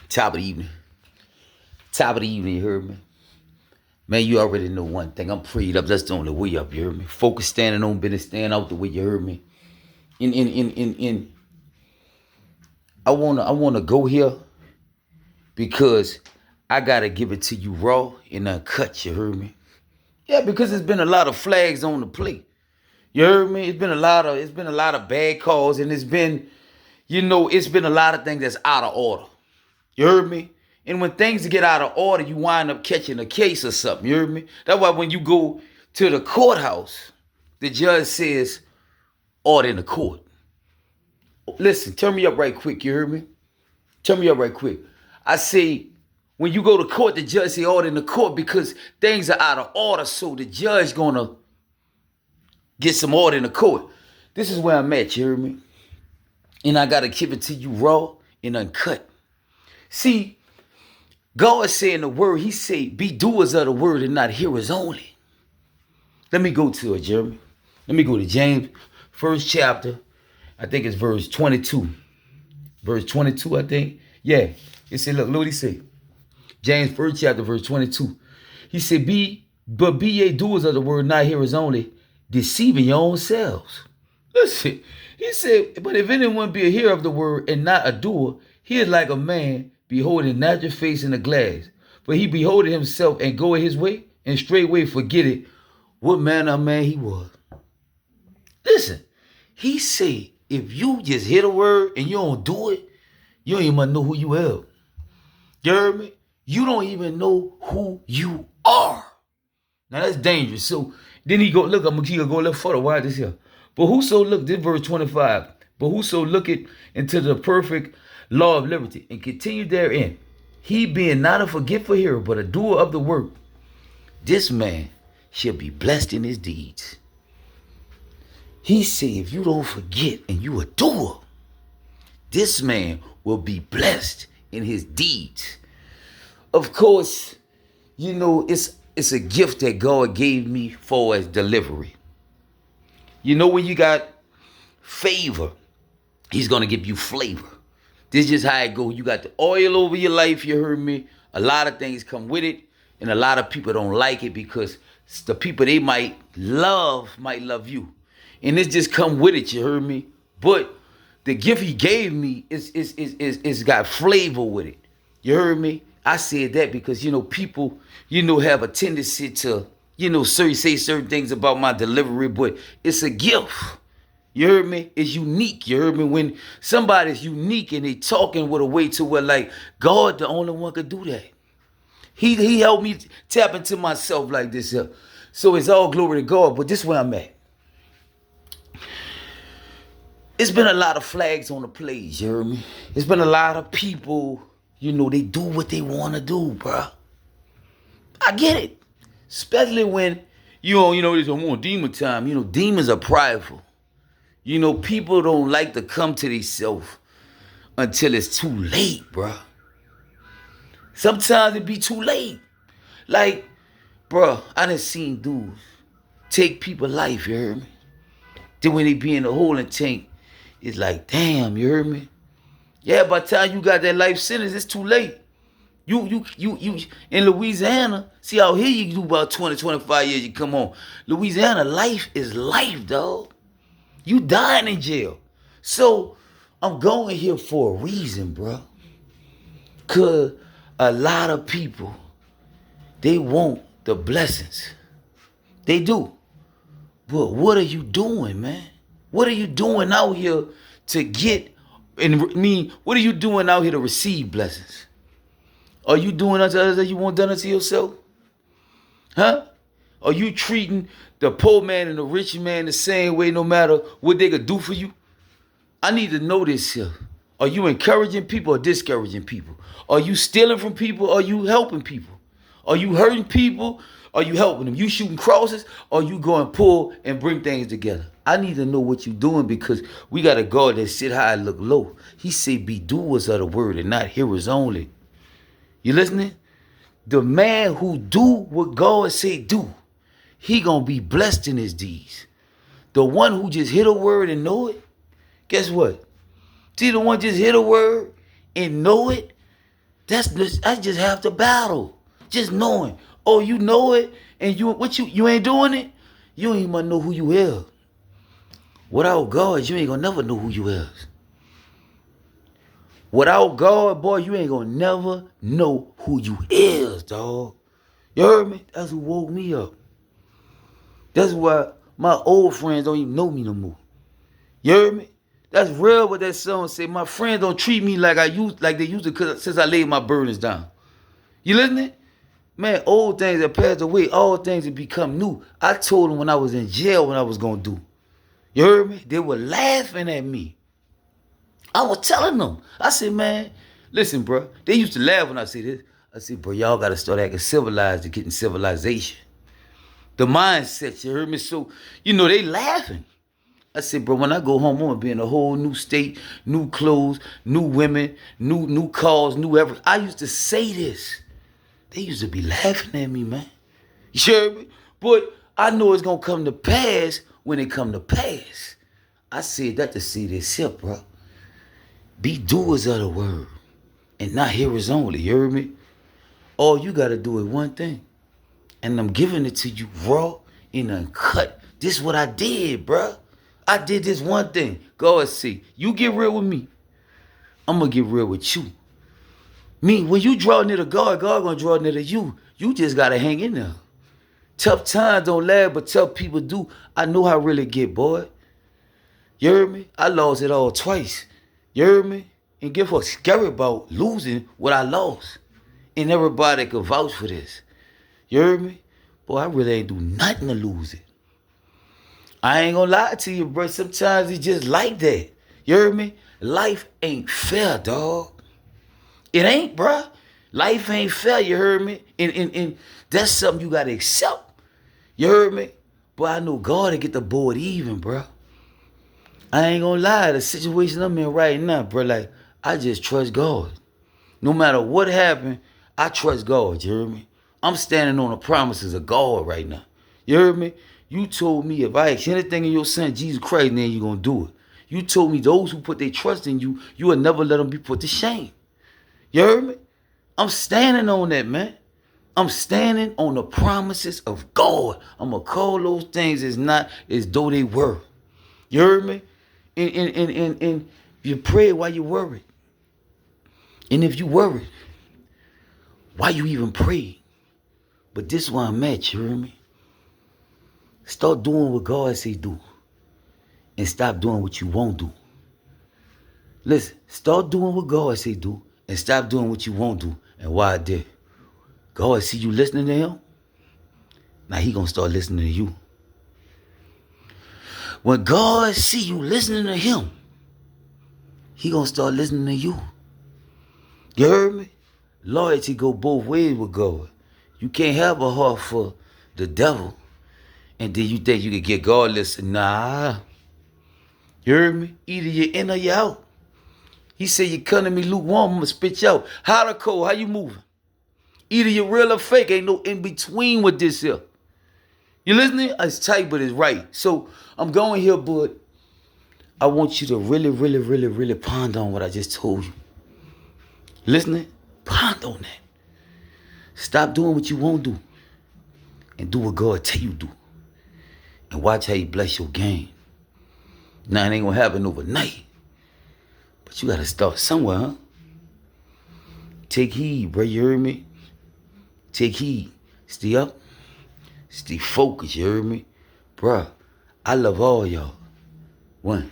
Top of the evening. Top of the evening, you heard me? Man, you already know one thing. I'm prayed up. That's the only way up, you heard me? Focus standing on business, stand out the way, you heard me? In I wanna go here because I gotta give it to you raw and uncut, you heard me? Yeah, because there's been a lot of flags on the plate. You heard me? It's been a lot of bad calls, and it's been a lot of things that's out of order. You heard me? And when things get out of order, you wind up catching a case or something. You heard me? That's why when you go to the courthouse, the judge says, order in the court. Listen, turn me up right quick. You heard me? Turn me up right quick. I say, when you go to court, the judge say order in the court because things are out of order. So the judge gonna get some order in the court. This is where I'm at. You heard me? And I gotta give it to you raw and uncut. See, God said in the word, he said, be doers of the word and not hearers only. Let me go to it, Jeremy. Let me go to James, first chapter. I think it's verse 22. Verse 22, I think. Yeah. It said, look what he said. James, first chapter, verse 22. He said, be ye doers of the word, not hearers only, deceiving your own selves. Listen, he said, but if anyone be a hearer of the word and not a doer, he is like a man beholding natural face in a glass. For he beholdeth himself and goeth his way, and straightway forgetteth what manner of man he was. Listen, he said, if you just hear the word and you don't do it, you don't even know who you are. You heard me? You don't even know who you are. Now that's dangerous. So then he go, look, I'm gonna go a little further. Why this here? But whoso look, this verse 25. But whoso looketh into the perfect law of liberty and continue therein, he being not a forgetful hearer, but a doer of the work, this man shall be blessed in his deeds. He said, if you don't forget and you a doer, this man will be blessed in his deeds. Of course, it's a gift that God gave me for as delivery. When you got favor, he's going to give you flavor. This is just how it goes. You got the oil over your life, you heard me. A lot of things come with it, and a lot of people don't like it because the people they might love you. And this just come with it, you heard me? But the gift he gave me is got flavor with it. You heard me? I said that because, people, have a tendency to, say certain things about my delivery, but it's a gift. You heard me? It's unique. You heard me? When somebody's unique and they talking with a way to where like God the only one could do that. He helped me tap into myself like this here. So it's all glory to God, but this is where I'm at. It's been a lot of flags on the plays, you heard me? It's been a lot of people, they do what they want to do, bro. I get it. Especially when, there's more demon time. Demons are prideful. People don't like to come to themselves until it's too late, bro. Sometimes it be too late. Like, bro, I done seen dudes take people's life, you heard me? Then when they be in the holding tank, it's like, damn, you heard me? Yeah, by the time you got that life sentence, it's too late. You in Louisiana, see out here you do about 20, 25 years, you come on. Louisiana, life is life, dog. You dying in jail. So I'm going here for a reason, bro. Cause a lot of people, they want the blessings. They do. But what are you doing, man? What are you doing out here to get, what are you doing out here to receive blessings? Are you doing unto others that you want done unto yourself? Huh? Are you treating the poor man and the rich man the same way no matter what they could do for you? I need to know this here. Are you encouraging people or discouraging people? Are you stealing from people or are you helping people? Are you hurting people? Are you helping them? You shooting crosses or you going pull and bring things together? I need to know what you're doing because we got a God that sit high and look low. He said be doers of the word and not hearers only. You listening? The man who do what God say do, he gonna be blessed in his deeds. The one who just hit a word and know it, guess what? See, the one just hit a word and know it, That's just half the battle. Just knowing. Oh, you know it, and you ain't doing it. You ain't gonna know who you is. Without God, you ain't gonna never know who you is. Without God, boy, you ain't gonna never know who you is, dog. You heard me? That's who woke me up. That's why my old friends don't even know me no more. You heard me? That's real what that song say. My friends don't treat me like they used to since I laid my burdens down. You listening? Man, old things that passed away, all things that become new. I told them when I was in jail what I was gonna do. You heard me? They were laughing at me. I was telling them. I said, man, listen, bro. They used to laugh when I say this. I said, bro, y'all gotta start acting civilized to get in civilization. The mindset, you heard me? So, they laughing. I said, bro, when I go home, I'm gonna be in a whole new state, new clothes, new women, new cars, new everything. I used to say this. They used to be laughing at me, man. You heard me? But I know it's gonna come to pass when it come to pass. I said that to see this here, bro. Be doers of the word and not hearers only. You heard me? All you gotta do is one thing. And I'm giving it to you raw and uncut. This is what I did, bro. I did this one thing. God see. You get real with me. I'm gonna get real with you. Me, when you draw near to God, God gonna draw near to you. You just gotta hang in there. Tough times don't last, but tough people do. I know how real it get, boy. You heard me? I lost it all twice. You heard me? And give a scary about losing what I lost. And everybody could vouch for this. You heard me? Boy, I really ain't do nothing to lose it. I ain't gonna lie to you, bro. Sometimes it's just like that. You heard me? Life ain't fair, dog. It ain't, bro. Life ain't fair, you heard me? And that's something you gotta accept. You heard me? But I know God to get the board even, bro. I ain't gonna lie, the situation I'm in right now, bro, like, I just trust God. No matter what happened, I trust God, you heard me? I'm standing on the promises of God right now. You heard me? You told me if I ask anything in your son, Jesus Christ, then you gonna do it. You told me those who put their trust in you, you will never let them be put to shame. You heard me? I'm standing on that, man. I'm standing on the promises of God. I'm going to call those things as not as though they were. You heard me? And you pray while you worried. And if you worried, why you even pray? But this is where I'm at, you heard me? Start doing what God say do. And stop doing what you won't do. Listen, start doing what God say do. And stop doing what you won't do. And why I did. God see you listening to him. Now he gonna start listening to you. When God see you listening to him, he gonna start listening to you. You heard me? Loyalty go both ways with God. You can't have a heart for the devil and then you think you can get God listen. Nah. You heard me? Either you're in or you're out. He said you come to me lukewarm, I'm gonna spit you out. Hot or cold, how you moving? Either you're real or fake. Ain't no in between with this here. You listening? It's tight, but it's right. So I'm going here, but I want you to really ponder on what I just told you. Listening? Ponder on that. Stop doing what you won't do. And do what God tell you to do. And watch how he bless your game. Now it ain't gonna happen overnight. But you gotta start somewhere, huh? Take heed, bro. You heard me? Take heed. Stay up. Stay focused, you heard me? Bruh, I love all y'all. One.